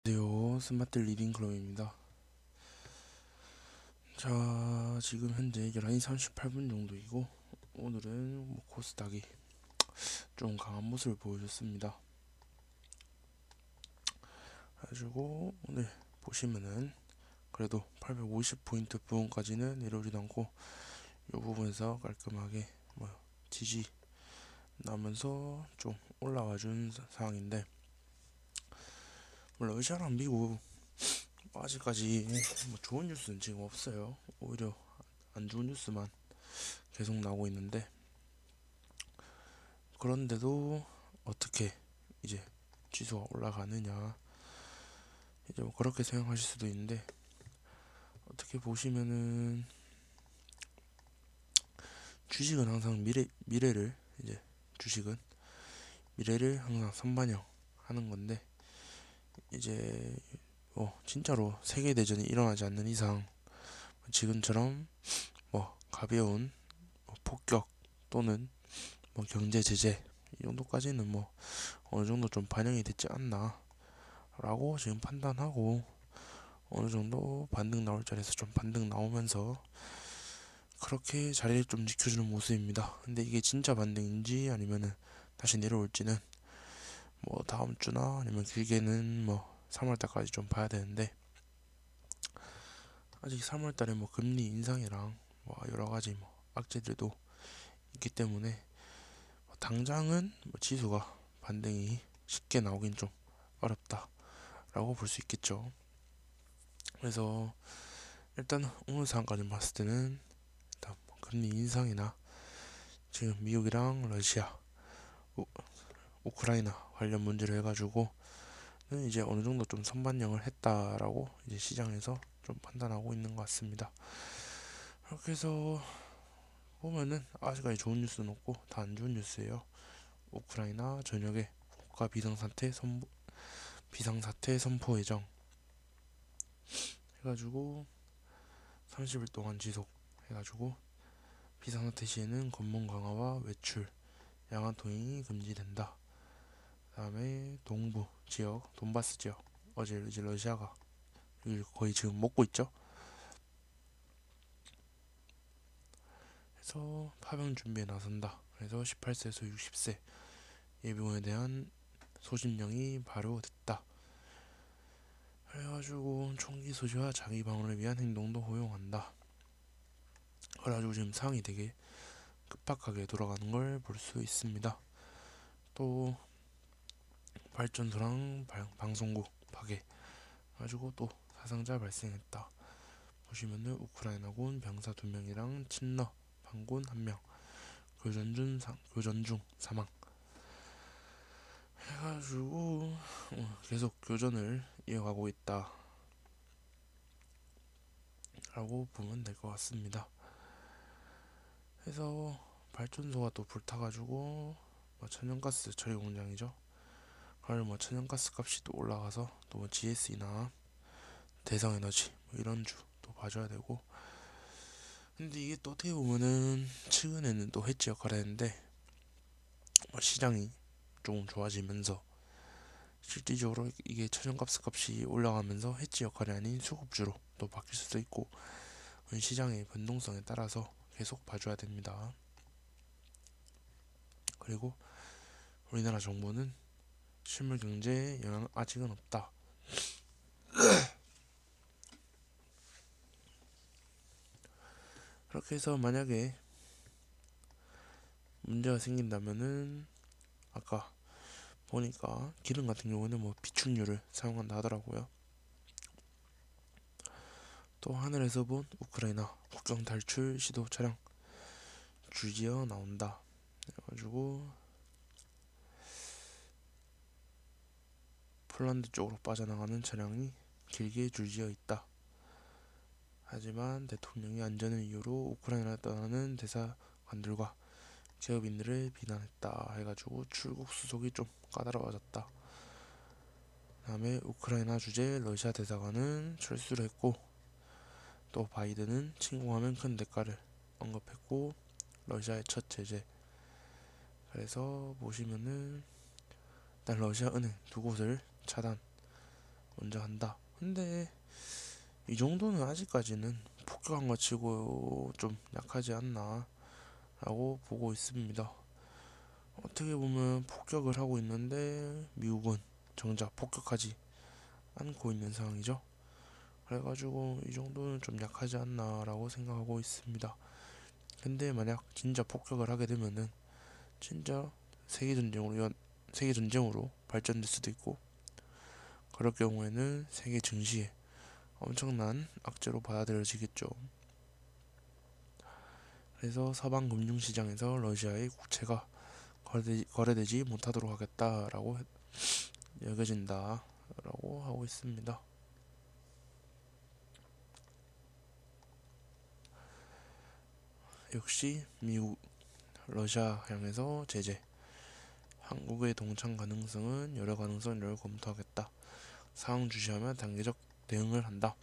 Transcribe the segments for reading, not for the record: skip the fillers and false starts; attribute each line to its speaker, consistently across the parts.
Speaker 1: 안녕하세요. 스마트 리딩 클럽입니다. 자, 지금 현재 11시 38분 정도이고, 오늘은 코스닥이 좀 강한 모습을 보여줬습니다. 그래가지고, 오늘 보시면은, 그래도 850포인트 부분까지는 내려오지도 않고, 이 부분에서 깔끔하게 지지 나면서 좀 올라와준 상황인데, 러시아랑 미국, 아직까지 좋은 뉴스는 지금 없어요. 오히려 안 좋은 뉴스만 계속 나오고 있는데, 그런데도 어떻게 이제 지수가 올라가느냐, 이제 그렇게 생각하실 수도 있는데, 어떻게 보시면은 주식은 항상 미래를 이제 주식은 미래를 항상 선반영 하는 건데, 이제 진짜로 세계 대전이 일어나지 않는 이상 지금처럼 가벼운 폭격 또는 경제 제재 이 정도까지는 어느 정도 좀 반영이 됐지 않나 라고 지금 판단하고, 어느 정도 반등 나올 자리에서 좀 반등 나오면서 그렇게 자리를 좀 지켜주는 모습입니다. 근데 이게 진짜 반등인지 아니면은 다시 내려올지는 다음 주나 아니면 길게는 3월 달까지 좀 봐야 되는데, 아직 3월 달에 금리 인상이랑 여러 가지 악재들도 있기 때문에 당장은 지수가 반등이 쉽게 나오긴 좀 어렵다라고 볼 수 있겠죠. 그래서 일단 오늘 상황까지 봤을 때는 일단 금리 인상이나 지금 미국이랑 러시아, 우크라이나 관련 문제를 해가지고는 이제 어느 정도 좀 선반영을 했다라고 이제 시장에서 좀 판단하고 있는 것 같습니다. 그렇게 해서 보면은 아직까지 좋은 뉴스는 없고 다 안 좋은 뉴스예요. 우크라이나 전역에 국가 비상사태 선포 예정 해가지고 30일 동안 지속 해가지고, 비상사태 시에는 검문 강화와 외출, 야간 통행이 금지된다. 그다음에 동부 지역, 돈바스 지역, 어제 이제 러시아가 거의 지금 먹고 있죠. 그래서 파병 준비에 나선다. 그래서 18세에서 60세 예비군에 대한 소집령이 발효됐다. 그래가지고 총기 소지와 자기 방어를 위한 행동도 허용한다. 그래가지고 지금 상황이 되게 급박하게 돌아가는 걸 볼 수 있습니다. 또 발전소랑 방송국 파괴 가지고 또 사상자 발생했다. 보시면은 우크라이나군 병사 2명이랑 친러 반군 1명, 교전 중 사망 해가지고 계속 교전을 이어가고 있다 라고 보면 될 것 같습니다. 그래서 발전소가 또 불타가지고 천연가스 처리 공장이죠. 그걸 천연가스 값이 또 올라가서 또 GS나 대성에너지 이런 주 또 봐줘야 되고, 근데 이게 또 어떻게 보면은 최근에는 또 해지 역할을 했는데, 시장이 조금 좋아지면서 실질적으로 이게 천연가스 값이 올라가면서 해지 역할이 아닌 수급주로 또 바뀔 수도 있고, 시장의 변동성에 따라서 계속 봐줘야 됩니다. 그리고 우리나라 정부는 실물 경제에 영향 아직은 없다. 그렇게 해서 만약에 문제가 생긴다면은, 아까 보니까 기름 같은 경우는 비축유를 사용한다 하더라고요. 또 하늘에서 본 우크라이나 국경 탈출 시도 차량 줄지어 나온다. 그래가지고 폴란드 쪽으로 빠져나가는 차량이 길게 줄지어 있다. 하지만 대통령이 안전을 이유로 우크라이나를 떠나는 대사관들과 기업인들을 비난했다 해가지고 출국 수속이 좀 까다로워졌다. 다음에 우크라이나 주재 러시아 대사관은 철수를 했고, 또 바이든은 침공하면 큰 대가를 언급했고, 러시아의 첫 제재. 그래서 보시면은 일단 러시아 은행 두 곳을 차단, 먼저 한다. 근데 이 정도는 아직까지는 폭격한 것 치고 좀 약하지 않나 라고 보고 있습니다. 어떻게 보면 폭격을 하고 있는데 미국은 정작 폭격하지 않고 있는 상황이죠. 그래가지고 이 정도는 좀 약하지 않나 라고 생각하고 있습니다. 근데 만약 진짜 폭격을 하게 되면은 진짜 세계전쟁으로 발전될 수도 있고, 그럴 경우에는 세계 증시에 엄청난 악재로 받아들여지겠죠. 그래서 서방 금융시장에서 러시아의 국채가 거래되지 못하도록 하겠다라고 여겨진다라고 하고 있습니다. 역시 미국, 러시아 향해서 제재, 한국의 동참 가능성은 여러 가능성을 검토하겠다. 상황 주시하면 단계적 대응을 한다.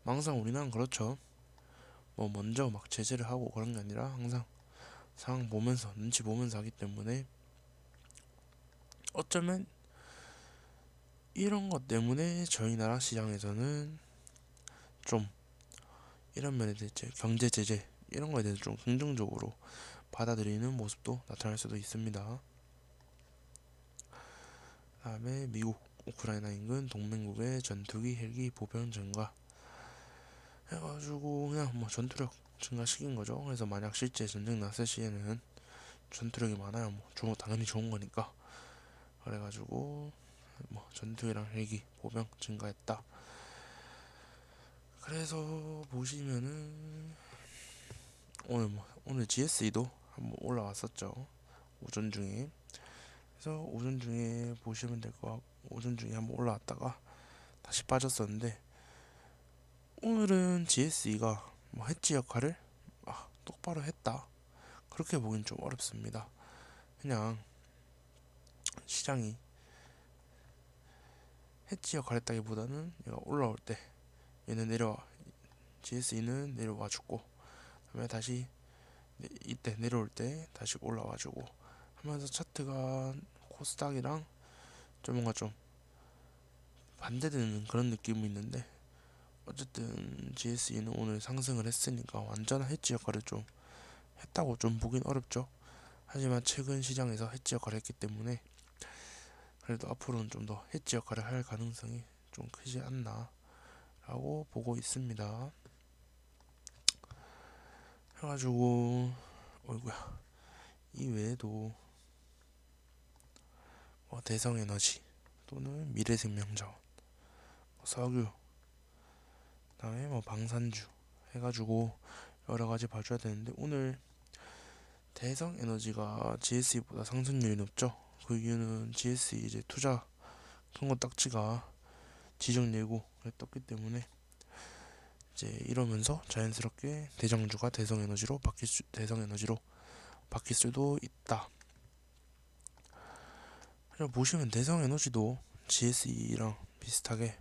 Speaker 1: 항상 우리나라는 그렇죠. 뭐 먼저 막 제재를 하고 그런 게 아니라 항상 상황 보면서 눈치 보면서 하기 때문에, 어쩌면 이런 것 때문에 저희 나라 시장에서는 좀 이런 면에 대해 경제 제재 이런 거에 대해서 좀 긍정적으로 받아들이는 모습도 나타날 수도 있습니다. 다음에 미국, 우크라이나 인근 동맹국의 전투기, 헬기 보병 증가 해가지고 그냥 뭐 전투력 증가시킨 거죠. 그래서 만약 실제 전쟁 났을 시에는 전투력이 많아야 뭐 당연히 좋은 거니까. 그래가지고 뭐 전투기랑 헬기 보병 증가했다. 그래서 보시면은 오늘 GSE도 한번 올라왔었죠. 오전 중에. 그래서 오전 중에 보시면 될 것 같고, 오전 중에 한번 올라왔다가 다시 빠졌었는데, 오늘은 GSE가 뭐 해지 역할을 똑바로 했다 그렇게 보긴 좀 어렵습니다. 그냥 시장이 해지 역할 했다기보다는 얘가 올라올 때 얘는 GSE는 내려와 주고, 그다음에 다시 이때 내려올 때 다시 올라와 주고 하면서 차트가 코스닥이랑 좀 뭔가 좀 반대되는 그런 느낌이 있는데, 어쨌든 GSE는 오늘 상승을 했으니까 완전한 해지 역할을 좀 했다고 좀 보긴 어렵죠. 하지만 최근 시장에서 해지 역할을 했기 때문에 그래도 앞으로는 좀 더 해지 역할을 할 가능성이 좀 크지 않나 라고 보고 있습니다. 해가지고 어이구야, 이 외에도 뭐 대성에너지 또는 미래생명자원, 석유, 그다음에 뭐 방산주 해가지고 여러 가지 봐줘야 되는데, 오늘 대성에너지가 GSE보다 상승률이 높죠. 그 이유는 GSE 이제 투자 큰거 딱지가 지정 예고에 떴기 때문에 이제 이러면서 자연스럽게 대장주가 대성에너지로 바뀔 수도 있다. 그래서 보시면 대성에너지도 GSE랑 비슷하게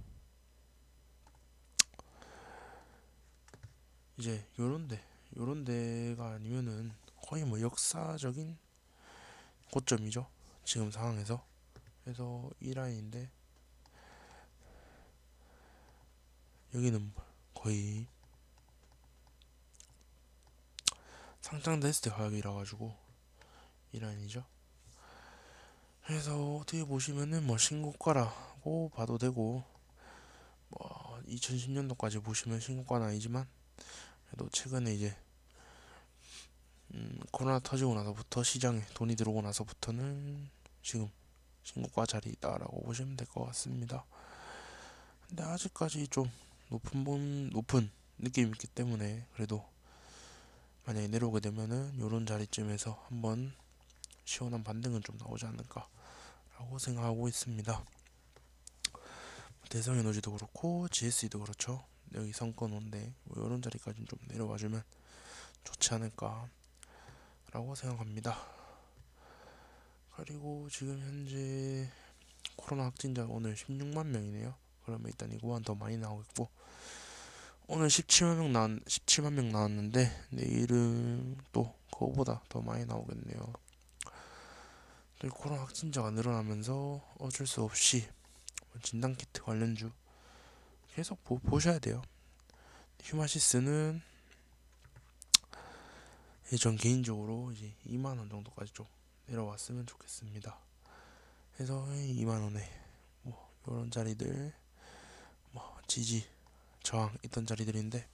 Speaker 1: 이제 요런 데가 아니면은 거의 뭐 역사적인 고점이죠, 지금 상황에서. 그래서 이 라인인데 여기는 거의 상장됐을 때 가격이라 가지고 이 라인이죠. 그래서 어떻게 보시면은 뭐 신고가라고 봐도 되고, 뭐 2010년도까지 보시면 신고가는 아니지만 그래도 최근에 이제 코로나 터지고 나서부터 시장에 돈이 들어오고 나서부터는 지금 신고가 자리다라고 보시면 될 것 같습니다. 근데 아직까지 좀 높은 느낌이 있기 때문에, 그래도 만약에 내려오게 되면은 요런 자리쯤에서 한번 시원한 반등은 좀 나오지 않을까라고 생각하고 있습니다. 대성에너지도 그렇고 GSE도 그렇죠. 여기 성과놓은데 뭐 이런 자리까지 좀 내려와주면 좋지 않을까라고 생각합니다. 그리고 지금 현재 코로나 확진자 오늘 16만 명이네요. 그러면 일단 이거보다 더 많이 나오겠고, 오늘 17만 명 나왔는데 내일은 또 그거보다 더 많이 나오겠네요. 또 코로나 확진자가 늘어나면서 어쩔 수 없이 진단키트 관련주 계속 보셔야 돼요. 휴마시스는 전 개인적으로 이제 2만원 정도까지 좀 내려왔으면 좋겠습니다. 해서 2만원에 뭐 요런 자리들, 뭐 지지 저항 있던 자리들인데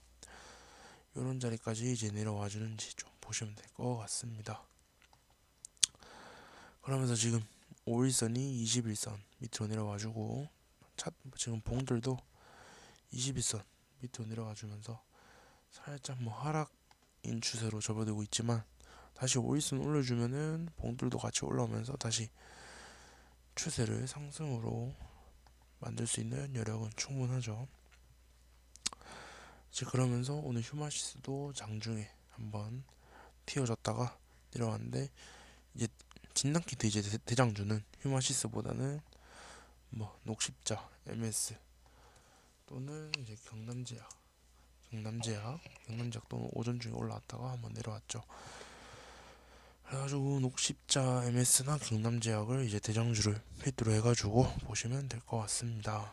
Speaker 1: 요런 자리까지 이제 내려와 주는지 좀 보시면 될 것 같습니다. 그러면서 지금 5일선이 21선 밑으로 내려와 주고 지금 봉들도 21선 밑으로 내려와 주면서 살짝 뭐 하락인 추세로 접어들고 있지만, 다시 5일선 올려주면은 봉들도 같이 올라오면서 다시 추세를 상승으로 만들 수 있는 여력은 충분하죠. 이제 그러면서 오늘 휴마시스도 장중에 한번 튀어졌다가 내려왔는데, 이제 진단키트 이제 대장주는 휴마시스보다는 뭐 녹십자, MS 또는 이제 경남제약 또는 오전 중에 올라왔다가 한번 내려왔죠. 그래가지고 녹십자, MS나 경남제약을 이제 대장주를 필두로 해가지고 보시면 될 것 같습니다.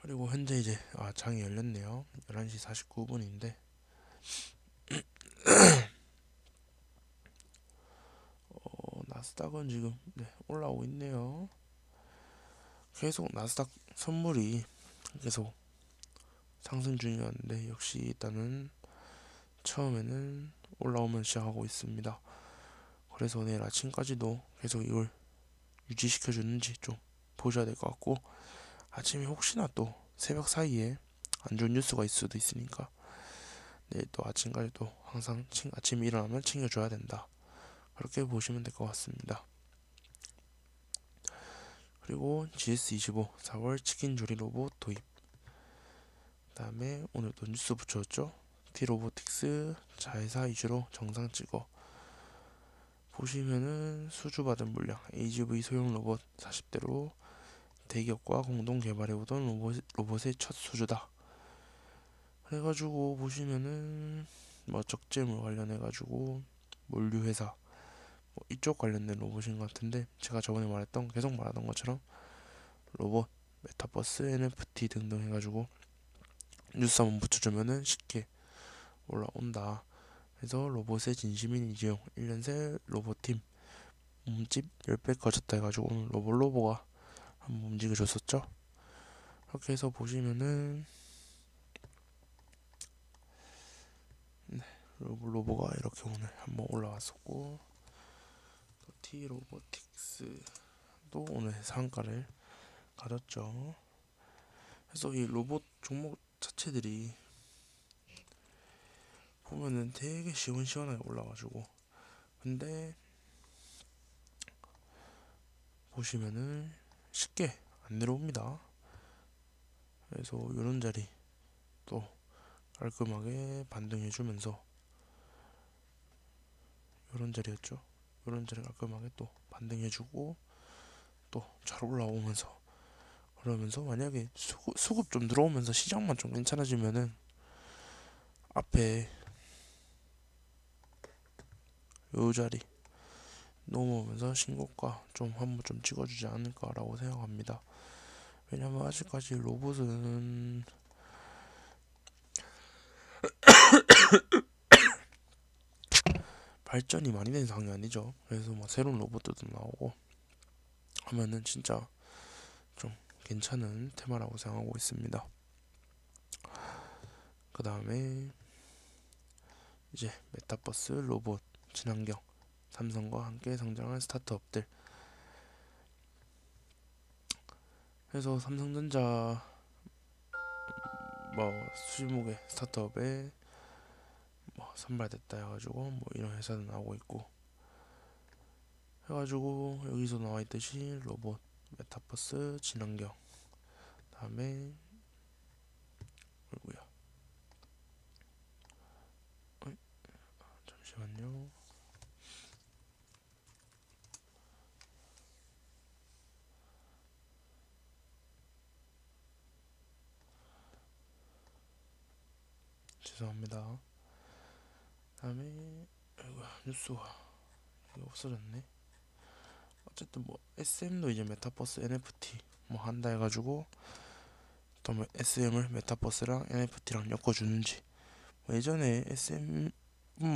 Speaker 1: 그리고 현재 이제 장이 열렸네요. 11시 49분인데 나스닥은 지금 올라오고 있네요. 계속 나스닥 선물이 계속 상승 중이었는데 역시 일단은 처음에는 올라오면 시작하고 있습니다. 그래서 내일 아침까지도 계속 이걸 유지시켜주는지 좀 보셔야 될 것 같고, 아침에 혹시나 또 새벽 사이에 안 좋은 뉴스가 있을 수도 있으니까 내일 또 아침까지 도 항상 아침에 일어나면 챙겨줘야 된다, 그렇게 보시면 될 것 같습니다. 그리고 GS25 4월 치킨 조리 로봇 도입, 그 다음에 오늘 또 뉴스 붙여줬죠. T로보틱스 자회사 위주로 정상 찍어. 보시면은 수주받은 물량 AGV 소형 로봇 40대로 대기업과 공동 개발해오던 로봇의 첫 수주다. 그래가지고 보시면은 뭐 적재물 관련해가지고 몰류회사 뭐 이쪽 관련된 로봇인 것 같은데, 제가 저번에 계속 말하던 것처럼 로봇, 메타버스, NFT 등등 해가지고 뉴스 한번 붙여주면은 쉽게 올라온다. 그래서 로봇의 진심인 이재용 1년 새 로봇팀 몸집 10배 커졌다 해가지고 오늘 로봇로보가 한번 움직여줬었죠. 그렇게 해서 보시면은 로봇로보가 이렇게 오늘 한번 올라왔었고, 또 T로보틱스도 오늘 상한가를 가졌죠. 그래서 이 로봇 종목 자체들이 보면은 되게 시원시원하게 올라가지고, 근데 보시면은 쉽게 안 내려옵니다. 그래서 이런 자리 또 깔끔하게 반등해주면서, 이런 자리였죠. 이런 자리 깔끔하게 또 반등해주고 또 잘 올라오면서, 그러면서 만약에 수급 좀 들어오면서 시장만 좀 괜찮아지면은 앞에 요 자리 넘어오면서 신고가 좀 한번 좀 찍어주지 않을까라고 생각합니다. 왜냐면 아직까지 로봇은 발전이 많이 된 상황이 아니죠. 그래서 뭐 새로운 로봇들도 나오고 하면은 진짜 좀 괜찮은 테마라고 생각하고 있습니다. 그 다음에 이제 메타버스, 로봇, 친환경, 삼성과 함께 성장한 스타트업들. 그래서 삼성전자 뭐 수십목의 스타트업에 뭐 선발됐다 해가지고 뭐 이런 회사도 나오고 있고 해가지고, 여기서 나와있듯이 로봇, 메타버스, 친환경, 다음에 뭐야, 잠시만요. 죄송합니다. 다음에 뉴스가 이게 없어졌네. 어쨌든 뭐 SM도 이제 메타버스 NFT 뭐 한다 해가지고 또 SM을 메타버스랑 NFT랑 엮어주는지, 예전에 SM뿐만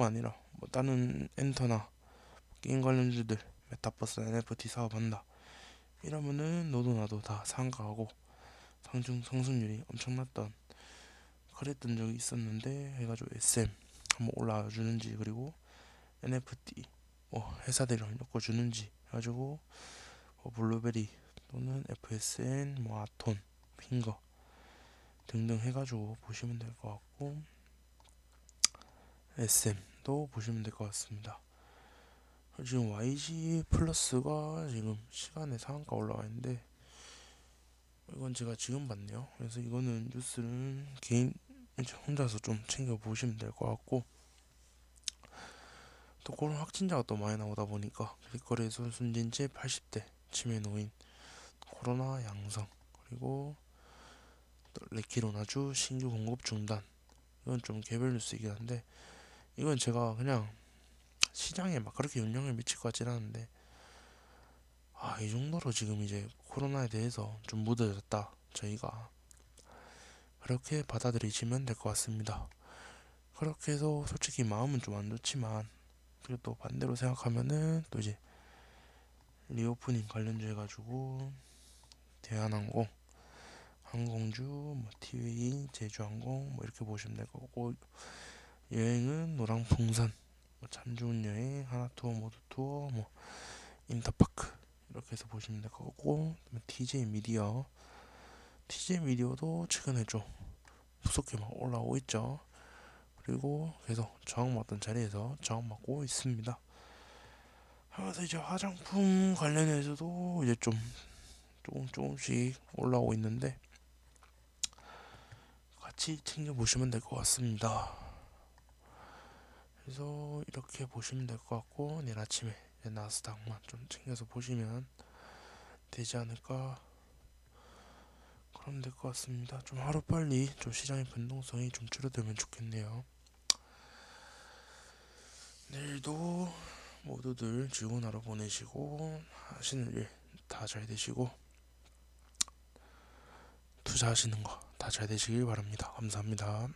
Speaker 1: 아니라 다른 엔터나 게임 관련주들 메타버스 NFT 사업한다 이러면은 너도 나도 다参가하고 상승률이 엄청났던 그랬던 적이 있었는데, 해가지고 SM 한번 올라와 주는지, 그리고 NFT 회사들이랑 엮어주는지 해가지고 블루베리 또는 FSN 아톤 핑거 등등 해가지고 보시면 될 것 같고, SM도 보시면 될 것 같습니다. 지금 YG 플러스가 지금 시간에 상한가 올라와 있는데, 이건 제가 지금 봤네요. 그래서 이거는 뉴스는 개인 혼자서 좀 챙겨 보시면 될 것 같고, 또 코로나 확진자가 또 많이 나오다 보니까 길거리에서 숨진 채 80대 치매 노인 코로나 양성, 그리고 또 레키로나주 신규 공급 중단. 이건 좀 개별 뉴스이긴 한데, 이건 제가 그냥 시장에 막 그렇게 영향을 미칠 것 같진 않은데, 이 정도로 지금 이제 코로나에 대해서 좀 무뎌졌다, 저희가 그렇게 받아들이시면 될 것 같습니다. 그렇게 해서 솔직히 마음은 좀 안 좋지만, 그리고 또 반대로 생각하면은 또 이제 리오프닝 관련주 해가지고 대한항공, 항공주, 티웨이, 제주항공 이렇게 보시면 될 거고, 여행은 노랑풍선, 참 좋은 여행, 하나투어, 모두투어, 인터파크 이렇게 해서 보시면 될 거고, TJ 미디어, TJ 미디어도 최근에 좀 무섭게 막 올라오고 있죠. 그리고 계속 저항받던 자리에서 저항받고 있습니다. 그래서 이제 화장품 관련해서도 이제 좀 조금씩 올라오고 있는데, 같이 챙겨보시면 될 것 같습니다. 그래서 이렇게 보시면 될 것 같고, 내일 아침에 나스닥만 좀 챙겨서 보시면 되지 않을까, 그럼 될 것 같습니다. 좀 하루빨리 좀 시장의 변동성이 좀 줄어들면 좋겠네요. 내일도 모두들 즐거운 하루 보내시고, 하시는 일 다 잘 되시고, 투자하시는 거 다 잘 되시길 바랍니다. 감사합니다.